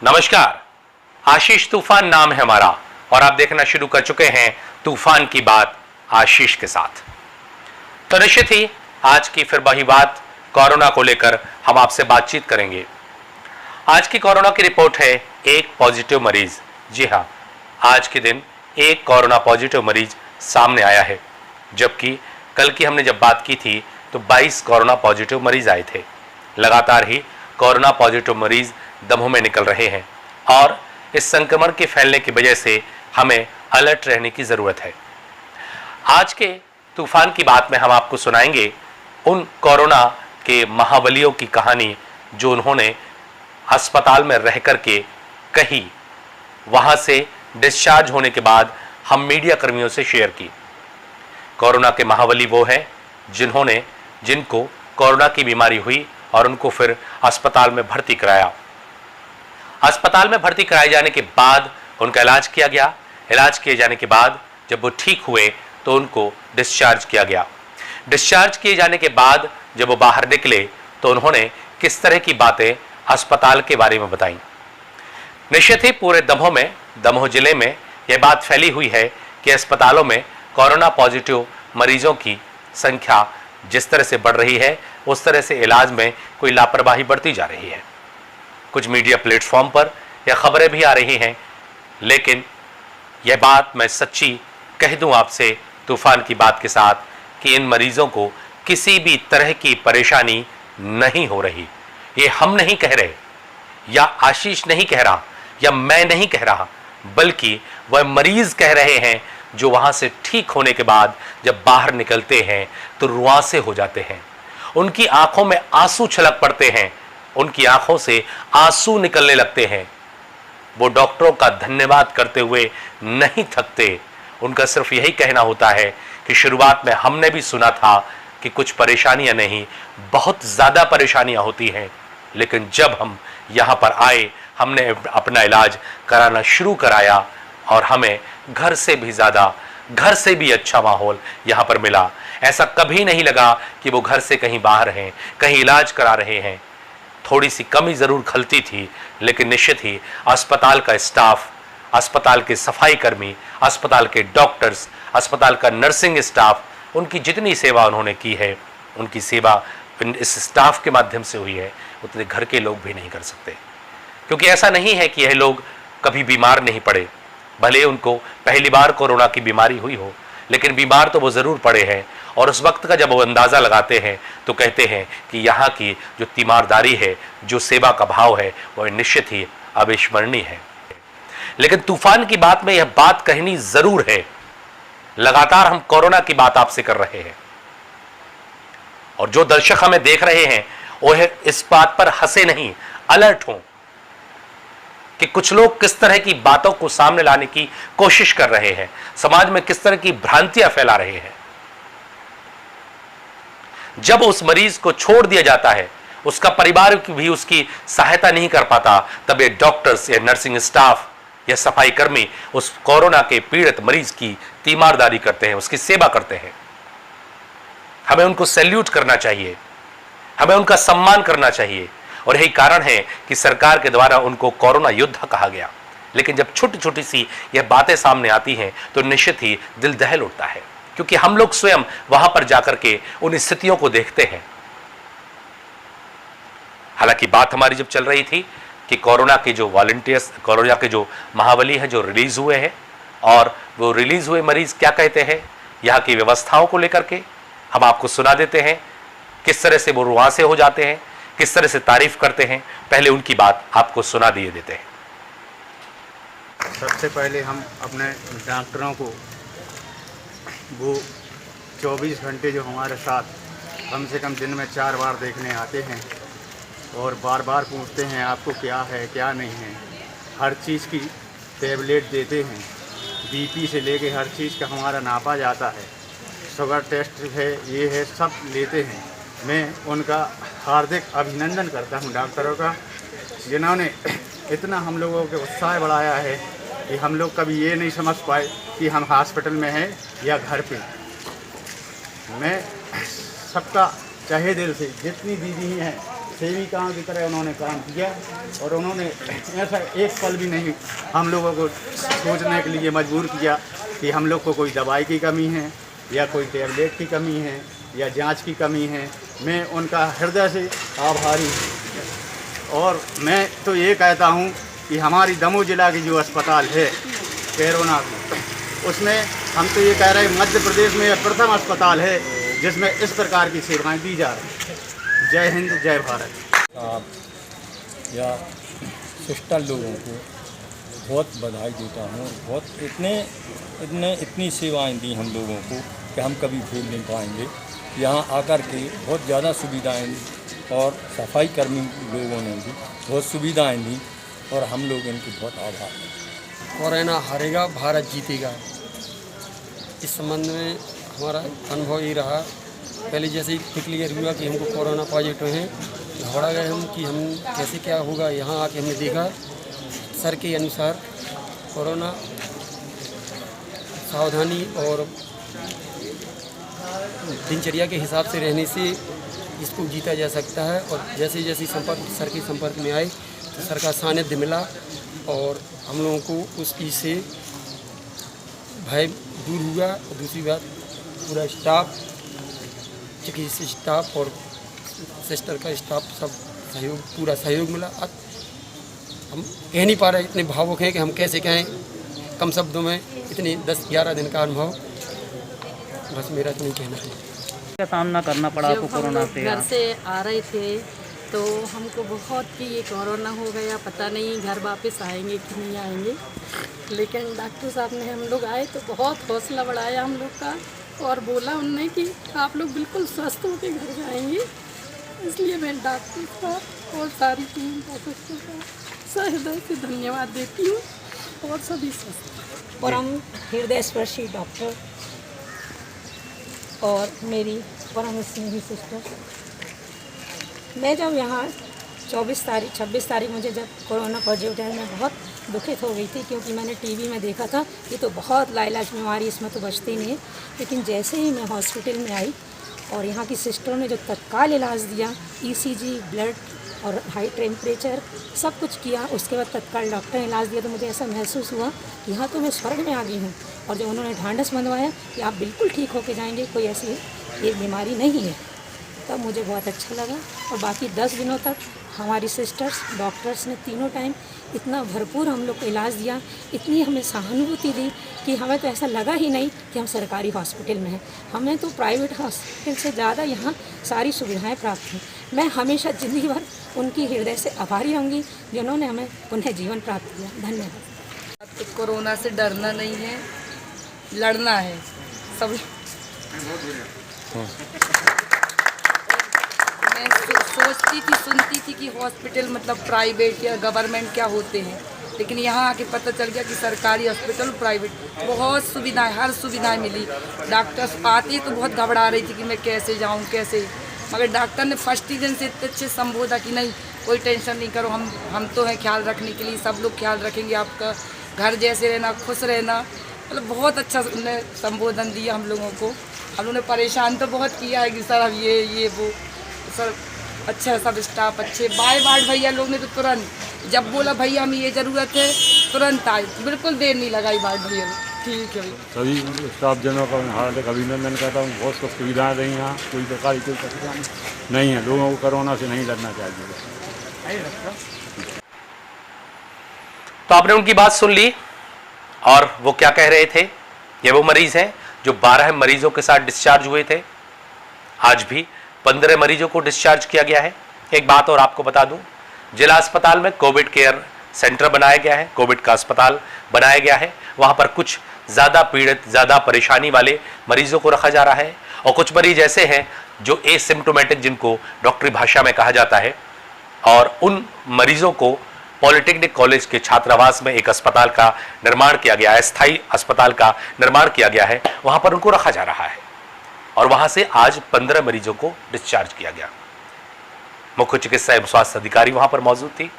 नमस्कार। आशीष तूफान नाम है हमारा और आप देखना शुरू कर चुके हैं तूफान की बात आशीष के साथ। तो निश्चित ही आज की फिर वही बात कोरोना को लेकर हम आपसे बातचीत करेंगे। आज की कोरोना की रिपोर्ट है एक पॉजिटिव मरीज। जी हाँ, आज के दिन एक कोरोना पॉजिटिव मरीज सामने आया है, जबकि कल की हमने जब बात की थी तो 22 कोरोना पॉजिटिव मरीज आए थे। लगातार ही कोरोना पॉजिटिव मरीज दमों में निकल रहे हैं और इस संक्रमण के फैलने की वजह से हमें अलर्ट रहने की ज़रूरत है। आज के तूफान की बात में हम आपको सुनाएंगे उन कोरोना के महाबलियों की कहानी जो उन्होंने अस्पताल में रह कर के कही, वहाँ से डिस्चार्ज होने के बाद हम मीडिया कर्मियों से शेयर की। कोरोना के महाबली वो हैं जिनको कोरोना की बीमारी हुई और उनको फिर अस्पताल में भर्ती कराया। अस्पताल में भर्ती कराए जाने के बाद उनका इलाज किया गया। इलाज किए जाने के बाद जब वो ठीक हुए तो उनको डिस्चार्ज किया गया। डिस्चार्ज किए जाने के बाद जब वो बाहर निकले तो उन्होंने किस तरह की बातें अस्पताल के बारे में बताई। निश्चित ही पूरे दमोह जिले में यह बात फैली हुई है कि अस्पतालों में कोरोना पॉजिटिव मरीजों की संख्या जिस तरह से बढ़ रही है उस तरह से इलाज में कोई लापरवाही बढ़ती जा रही है। कुछ मीडिया प्लेटफॉर्म पर यह खबरें भी आ रही हैं, लेकिन यह बात मैं सच्ची कह दूं आपसे तूफान की बात के साथ कि इन मरीजों को किसी भी तरह की परेशानी नहीं हो रही। ये हम नहीं कह रहे, या आशीष नहीं कह रहा, या मैं नहीं कह रहा, बल्कि वह मरीज कह रहे हैं जो वहां से ठीक होने के बाद जब बाहर निकलते हैं तो रुआंसे हो जाते हैं। उनकी आंखों में आंसू छलक पड़ते हैं, उनकी आंखों से आंसू निकलने लगते हैं। वो डॉक्टरों का धन्यवाद करते हुए नहीं थकते। उनका सिर्फ यही कहना होता है कि शुरुआत में हमने भी सुना था कि कुछ परेशानियां नहीं, बहुत ज़्यादा परेशानियां होती हैं, लेकिन जब हम यहाँ पर आए हमने अपना इलाज कराना शुरू कराया और हमें घर से भी अच्छा माहौल यहाँ पर मिला। ऐसा कभी नहीं लगा कि वो घर से कहीं बाहर हैं, कहीं इलाज करा रहे हैं। थोड़ी सी कमी ज़रूर खलती थी, लेकिन निश्चित ही अस्पताल का स्टाफ, अस्पताल के सफाई कर्मी, अस्पताल के डॉक्टर्स, अस्पताल का नर्सिंग स्टाफ, उनकी जितनी सेवा उन्होंने की है, उनकी सेवा इस स्टाफ के माध्यम से हुई है, उतने घर के लोग भी नहीं कर सकते। क्योंकि ऐसा नहीं है कि यह लोग कभी बीमार नहीं पड़े, भले उनको पहली बार कोरोना की बीमारी हुई हो, लेकिन बीमार तो वो ज़रूर पड़े हैं। और उस वक्त का जब वो अंदाज़ा लगाते हैं तो कहते हैं कि यहाँ की जो तीमारदारी है, जो सेवा का भाव है, वह निश्चित ही अविस्मरणीय है। लेकिन तूफान की बात में यह बात कहनी ज़रूर है, लगातार हम कोरोना की बात आपसे कर रहे हैं और जो दर्शक हमें देख रहे हैं वह इस बात पर हंसे नहीं, अलर्ट हों कि कुछ लोग किस तरह की बातों को सामने लाने की कोशिश कर रहे हैं, समाज में किस तरह की भ्रांतियां फैला रहे हैं। जब उस मरीज को छोड़ दिया जाता है, उसका परिवार भी उसकी सहायता नहीं कर पाता, तब ये डॉक्टर्स या नर्सिंग स्टाफ या सफाई कर्मी उस कोरोना के पीड़ित मरीज की तीमारदारी करते हैं, उसकी सेवा करते हैं। हमें उनको सैल्यूट करना चाहिए, हमें उनका सम्मान करना चाहिए और यही कारण है कि सरकार के द्वारा उनको कोरोना योद्धा कहा गया। लेकिन जब छोटी छोटी सी यह बातें सामने आती हैं तो निश्चित ही दिल दहल उठता है, क्योंकि हम लोग स्वयं वहां पर जाकर के उन स्थितियों को देखते हैं। हालांकि बात हमारी जब चल रही थी कि कोरोना के जो वॉलंटियर्स, कोरोना के जो महाबली हैं जो रिलीज हुए हैं, और वो रिलीज हुए मरीज क्या कहते हैं यहाँ की व्यवस्थाओं को लेकर के हम आपको सुना देते हैं। किस तरह से वो रुआंसे हो जाते हैं, किस तरह से तारीफ करते हैं, पहले उनकी बात आपको सुना दिए देते हैं। सबसे पहले हम अपने डॉक्टरों को वो 24 घंटे जो हमारे साथ कम से कम दिन में 4 बार देखने आते हैं और बार बार पूछते हैं आपको क्या है क्या नहीं है, हर चीज़ की टेबलेट देते हैं, बीपी से लेके हर चीज़ का हमारा नापा जाता है, शुगर टेस्ट है, ये है, सब लेते हैं। मैं उनका हार्दिक अभिनंदन करता हूं डॉक्टरों का, जिन्होंने इतना हम लोगों के उत्साह बढ़ाया है कि हम लोग कभी ये नहीं समझ पाए कि हम हॉस्पिटल में हैं या घर पे। मैं सबका चाहे दिल से जितनी दीदी हैं सेविकाओं की तरह उन्होंने काम किया और उन्होंने ऐसा एक पल भी नहीं हम लोगों को सोचने के लिए मजबूर किया कि हम लोग को कोई दवाई की कमी है या कोई टैबलेट की कमी है या जांच की कमी है। मैं उनका हृदय से आभारी हूँ। और मैं तो ये कहता हूँ कि हमारी दमोह जिला की जो अस्पताल है कोरोना की, उसमें हम तो ये कह रहे हैं मध्य प्रदेश में यह प्रथम अस्पताल है जिसमें इस प्रकार की सेवाएं दी जा रही हैं। जय हिंद, जय भारत। आप या सिस्टर लोगों को बहुत बधाई देता हूँ। बहुत इतनी सेवाएं दी हम लोगों को कि हम कभी भूल नहीं पाएंगे। यहाँ आकर के बहुत ज़्यादा सुविधाएं दी और सफाई कर्मी लोगों ने भी बहुत सुविधाएं दी और हम लोग इनके बहुत आभार हैं। कोरोना हारेगा, भारत जीतेगा। इस संबंध में हमारा अनुभव ये रहा, पहले जैसे ही क्लियर हुआ कि हमको कोरोना पॉजिटिव हैं, घबरा गए हम कि हम कैसे क्या होगा। यहाँ आके हमने देखा सर के अनुसार कोरोना सावधानी और दिनचर्या के हिसाब से रहने से इसको जीता जा सकता है। और जैसे जैसे सर के संपर्क में आए तो सर का सानिध्य मिला और हम लोगों को उस चीज़ से भय दूर हुआ। और दूसरी बात, पूरा स्टाफ, चिकित्सा स्टाफ और सिस्टर का स्टाफ सब सहयोग, पूरा सहयोग मिला। अब हम कह नहीं पा रहे, इतने भावुक हैं कि हम कैसे कहें कम शब्दों में। इतने 10-11 दिन का अनुभव, बस मेरा इतना ही कहना है। क्या सामना करना पड़ा आपको कोरोना से? घर से आ रहे थे तो हमको बहुत कि ये कोरोना हो गया, पता नहीं घर वापस आएंगे कि नहीं आएंगे। लेकिन डॉक्टर साहब ने, हम लोग आए तो बहुत हौसला बढ़ाया हम लोग का और बोला उनने कि आप लोग बिल्कुल स्वस्थ होकर घर जाएंगे। इसलिए मैं डॉक्टर साहब और सारी टीम का हृदय से धन्यवाद देती हूँ। और सभी स्वस्थ परम हृदय स्पर्शी डॉक्टर और मेरी परम स्नेही सिस्टर। मैं जब यहाँ 26 तारीख मुझे जब कोरोना पॉजिटिव है, मैं बहुत दुखित हो गई थी क्योंकि मैंने टीवी में देखा था ये तो बहुत लाइलाज बीमारी, इसमें तो बचती नहीं है। लेकिन जैसे ही मैं हॉस्पिटल में आई और यहाँ की सिस्टरों ने जो तत्काल इलाज दिया, ECG, ब्लड और हाई टेम्परेचर सब कुछ किया, उसके बाद तत्काल डॉक्टर ने इलाज दिया, तो मुझे ऐसा महसूस हुआ कि यहाँ तो मैं स्वर्ग में आ गई हूँ। और जब उन्होंने ढांढस बंधवाया कि आप बिल्कुल ठीक होके जाएंगे, कोई ऐसी एक बीमारी नहीं है, तब मुझे बहुत अच्छा लगा। और बाकी 10 दिनों तक हमारी सिस्टर्स, डॉक्टर्स ने तीनों टाइम इतना भरपूर हम लोग को इलाज दिया, इतनी हमें सहानुभूति दी कि हमें तो ऐसा लगा ही नहीं कि हम सरकारी हॉस्पिटल में हैं। हमें तो प्राइवेट हॉस्पिटल से ज़्यादा यहाँ सारी सुविधाएं प्राप्त हुई। मैं हमेशा ज़िंदगी भर उनकी हृदय से आभारी रहूँगी जिन्होंने हमें पुनः जीवन प्राप्त किया। धन्यवाद। तो कोरोना से डरना नहीं है, लड़ना है सब। मैं सोचती थी, सुनती थी कि हॉस्पिटल मतलब प्राइवेट या गवर्नमेंट क्या होते हैं, लेकिन यहाँ आके पता चल गया कि सरकारी हॉस्पिटल, प्राइवेट बहुत सुविधाएं, हर सुविधाएं मिली। डॉक्टर्स आती तो बहुत घबरा रही थी कि मैं कैसे जाऊँ कैसे, मगर डॉक्टर ने फर्स्ट ही दिन से इतने अच्छे संबोधा कि नहीं कोई टेंशन नहीं करो, हम तो हैं ख्याल रखने के लिए, सब लोग ख्याल रखेंगे आपका, घर जैसे रहना, खुश रहना। मतलब बहुत अच्छा उन्होंने संबोधन दिया हम लोगों को। हम लोगों ने परेशान तो बहुत किया है कि सर अब ये वो, सर अच्छा सब स्टाफ अच्छे। बाय वार्ड भैया लोग ने तो तुरंत जब बोला भैया हमें ये ज़रूरत है तुरंत आए, बिल्कुल देर नहीं लगाई वार्ड भैया। ठीक है सभी स्टाफ जनों का हार्दिक अभिनंदन करता हूँ। बहुत सब सुविधाएँ रही यहाँ, कोई प्रकार की कोई परेशानी नहीं है। लोगों को कोरोना से नहीं लड़ना चाहिए। तो आपने उनकी बात सुन ली और वो क्या कह रहे थे। ये वो मरीज हैं जो 12 मरीजों के साथ डिस्चार्ज हुए थे। आज भी 15 मरीजों को डिस्चार्ज किया गया है। एक बात और आपको बता दूं, जिला अस्पताल में कोविड केयर सेंटर बनाया गया है, कोविड का अस्पताल बनाया गया है। वहां पर कुछ ज़्यादा पीड़ित, ज़्यादा परेशानी वाले मरीजों को रखा जा रहा है और कुछ मरीज ऐसे हैं जो एसिम्प्टोमेटिक, जिनको डॉक्टरी भाषा में कहा जाता है, और उन मरीजों को पॉलिटेक्निक कॉलेज के छात्रावास में एक अस्पताल का निर्माण किया गया है, अस्थायी अस्पताल का निर्माण किया गया है, वहां पर उनको रखा जा रहा है। और वहां से आज 15 मरीजों को डिस्चार्ज किया गया। मुख्य चिकित्सा एवं स्वास्थ्य अधिकारी वहां पर मौजूद थी,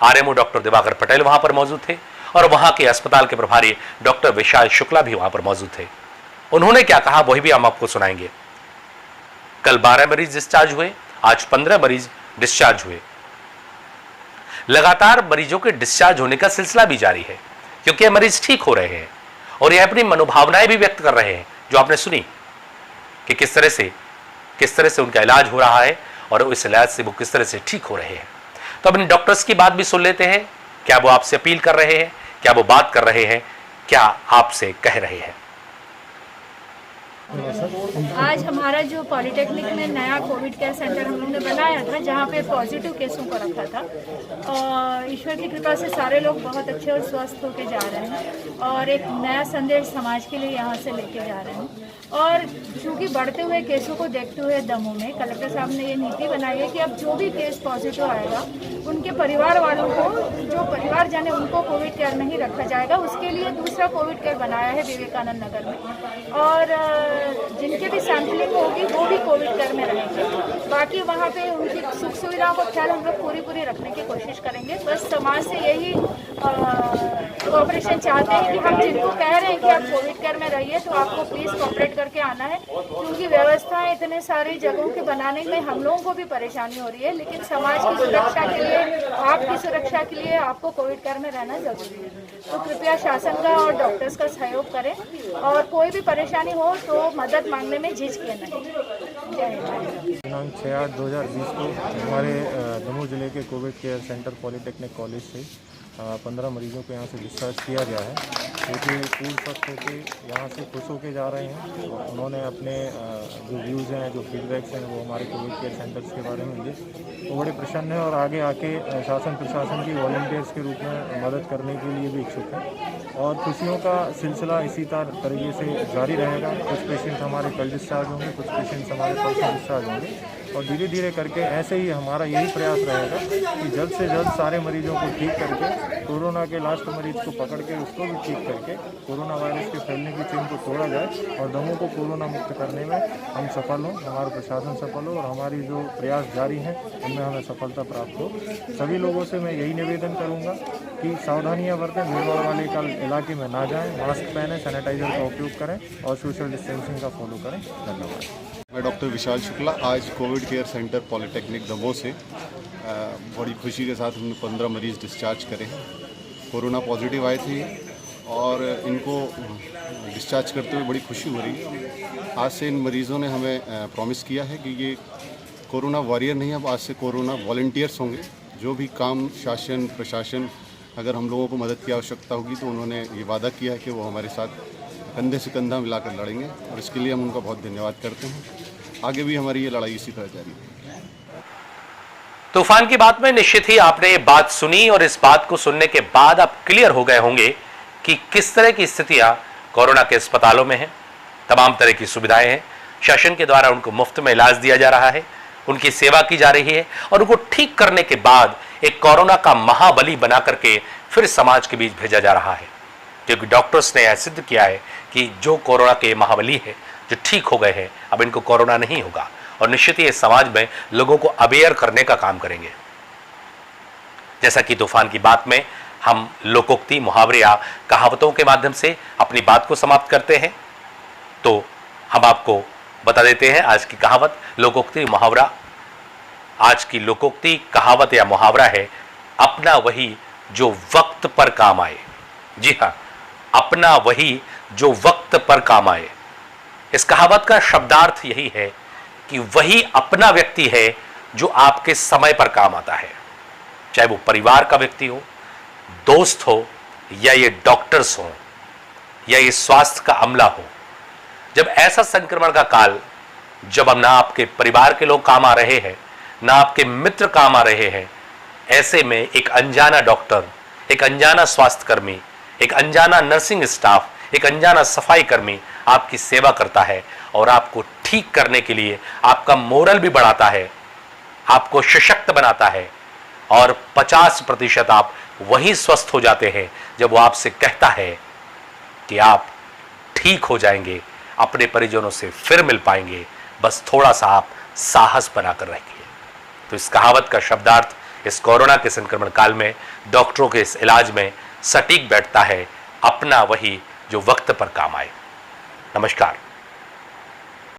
RMO डॉक्टर दिवाकर पटेल वहां पर मौजूद थे और वहां के अस्पताल के प्रभारी डॉक्टर विशाल शुक्ला भी वहां पर मौजूद थे। उन्होंने क्या कहा वही भी हम आपको सुनाएंगे। कल 12 मरीज डिस्चार्ज हुए, आज 15 मरीज डिस्चार्ज हुए। लगातार मरीजों के डिस्चार्ज होने का सिलसिला भी जारी है, क्योंकि ये मरीज ठीक हो रहे हैं और ये अपनी मनोभावनाएं भी व्यक्त कर रहे हैं, जो आपने सुनी कि किस तरह से उनका इलाज हो रहा है और इस इलाज से वो किस तरह से ठीक हो रहे हैं। तो अपने डॉक्टर्स की बात भी सुन लेते हैं। क्या वो आपसे अपील कर रहे हैं, क्या वो बात कर रहे हैं, क्या आपसे कह रहे हैं। आज हमारा जो पॉलिटेक्निक में नया कोविड केयर सेंटर हम लोग ने बनाया था, जहाँ पे पॉजिटिव केसों को रखा था, और ईश्वर की कृपा से सारे लोग बहुत अच्छे और स्वस्थ होके जा रहे हैं और एक नया संदेश समाज के लिए यहाँ से लेके जा रहे हैं। और चूँकि बढ़ते हुए केसों को देखते हुए दमों में कलेक्टर साहब ने ये नीति बनाई है कि अब जो भी केस पॉजिटिव आएगा उनके परिवार वालों को, जो परिवारजन है, उनको कोविड केयर में ही रखा जाएगा। उसके लिए दूसरा कोविड केयर बनाया है विवेकानंद नगर में, और जिनके भी सैंपलिंग होगी वो भी कोविड केयर में रहेंगे। बाकी वहाँ पे उनकी सुख सुविधाओं का ख्याल हम लोग पूरी रखने की कोशिश करेंगे। बस समाज से यही कोऑपरेशन चाहते हैं कि हम जिनको कह रहे हैं कि आप कोविड केयर में रहिए तो आपको प्लीज़ कोऑपरेट करके आना है, क्योंकि व्यवस्थाएं इतने सारी जगहों के बनाने में हम लोगों को भी परेशानी हो रही है, लेकिन समाज की सुरक्षा के लिए, आपकी सुरक्षा के लिए आपको कोविड केयर में रहना जरूरी है। तो कृपया शासन का और डॉक्टर्स का सहयोग करें, और कोई भी परेशानी हो तो मदद मांगने में झिझके नहीं। दिनांक 6/8/2020 को हमारे दमोह जिले के Covid care centre polytechnic college से 15 मरीजों को यहाँ से डिस्चार्ज किया गया है, क्योंकि पूर्ण स्वस्थ होकर यहाँ से खुश होकर जा रहे हैं। उन्होंने अपने जो व्यूज़ हैं, जो फीडबैक्स हैं, वो हमारे कोविड केयर सेंटर्स के बारे में दिए, वो बड़े प्रसन्न हैं और आगे आके शासन प्रशासन की वॉलंटियर्स के रूप में मदद करने के लिए भी इच्छुक हैं। और खुशियों का सिलसिला इसी तरीके से जारी रहेगा। कुछ पेशेंट हमारे कल डिस्चार्ज होंगे, कुछ पेशेंट्स हमारे परसों डिस्चार्ज होंगे, और धीरे धीरे करके ऐसे ही हमारा यही प्रयास रहेगा कि जल्द से जल्द सारे मरीजों को ठीक करके, कोरोना के लास्ट मरीज को पकड़ के उसको भी ठीक करके कोरोना वायरस के फैलने की चेन को तोड़ा जाए और दमोह को कोरोना मुक्त करने में हम सफल हों, हमारा प्रशासन सफल हो, और हमारी जो प्रयास जारी हैं उनमें हमें सफलता प्राप्त हो। सभी लोगों से मैं यही निवेदन करूँगा कि सावधानियाँ बरतें, भीड़भाड़ वाले इलाके में ना जाएँ, मास्क पहनें, सैनिटाइजर का उपयोग करें और सोशल डिस्टेंसिंग का फॉलो करें। धन्यवाद। मैं डॉक्टर विशाल शुक्ला आज Covid care centre polytechnic Damoh से बड़ी खुशी के साथ हमने 15 मरीज़ डिस्चार्ज करे हैं। कोरोना पॉजिटिव आए थे और इनको डिस्चार्ज करते हुए बड़ी खुशी हो रही है। आज से इन मरीज़ों ने हमें प्रॉमिस किया है कि ये कोरोना वॉरियर नहीं, अब आज से कोरोना वॉलंटियर्स होंगे। जो भी काम शासन प्रशासन अगर हम लोगों को मदद की आवश्यकता होगी तो उन्होंने ये वादा किया है कि वो हमारे साथ कंधे से कंधा मिलाकर लड़ेंगे, और इसके लिए हम उनका बहुत धन्यवाद करते हैं। आगे भी हमारी ये लड़ाई इसी तरह जारी है। तूफान की बात में निश्चित ही आपने ये बात सुनी, और इस बात को सुनने के बाद आप क्लियर हो गए होंगे कि किस तरह की स्थितियां कोरोना के अस्पतालों में हैं। तमाम तरह की सुविधाएं हैं, शासन के द्वारा उनको मुफ्त में इलाज दिया जा रहा है, उनकी सेवा की जा रही है, और उनको ठीक करने के बाद एक कोरोना का महाबली बना करके फिर समाज के बीच भेजा जा रहा है, क्योंकि डॉक्टर्स ने यह सिद्ध किया है कि जो कोरोना के महाबली है, जो ठीक हो गए हैं, अब इनको कोरोना नहीं होगा, और निश्चित ही समाज में लोगों को अवेयर करने का काम करेंगे। जैसा कि तूफान की बात में हम लोकोक्ति, मुहावरे या कहावतों के माध्यम से अपनी बात को समाप्त करते हैं, तो हम आपको बता देते हैं आज की कहावत, लोकोक्ति, मुहावरा। आज की लोकोक्ति, कहावत या मुहावरा है, अपना वही जो वक्त पर काम आए। जी हाँ, अपना वही जो वक्त पर काम आए। इस कहावत का शब्दार्थ यही है कि वही अपना व्यक्ति है जो आपके समय पर काम आता है, चाहे वो परिवार का व्यक्ति हो, दोस्त हो, या ये डॉक्टर्स हो, या ये स्वास्थ्य का अमला हो। जब ऐसा संक्रमण का काल, जब अब ना आपके परिवार के लोग काम आ रहे हैं, ना आपके मित्र काम आ रहे हैं, ऐसे में एक अनजाना डॉक्टर, एक अनजाना स्वास्थ्यकर्मी, एक अनजाना नर्सिंग स्टाफ, एक अनजाना सफाई कर्मी आपकी सेवा करता है और आपको ठीक करने के लिए आपका मोरल भी बढ़ाता है, आपको सशक्त बनाता है, और 50% आप वही स्वस्थ हो जाते हैं जब वो आपसे कहता है कि आप ठीक हो जाएंगे, अपने परिजनों से फिर मिल पाएंगे, बस थोड़ा सा आप साहस बनाकर रखिए। तो इस कहावत का शब्दार्थ इस कोरोना के संक्रमण काल में डॉक्टरों के इस इलाज में सटीक बैठता है, अपना वही जो वक्त पर काम आए। नमस्कार।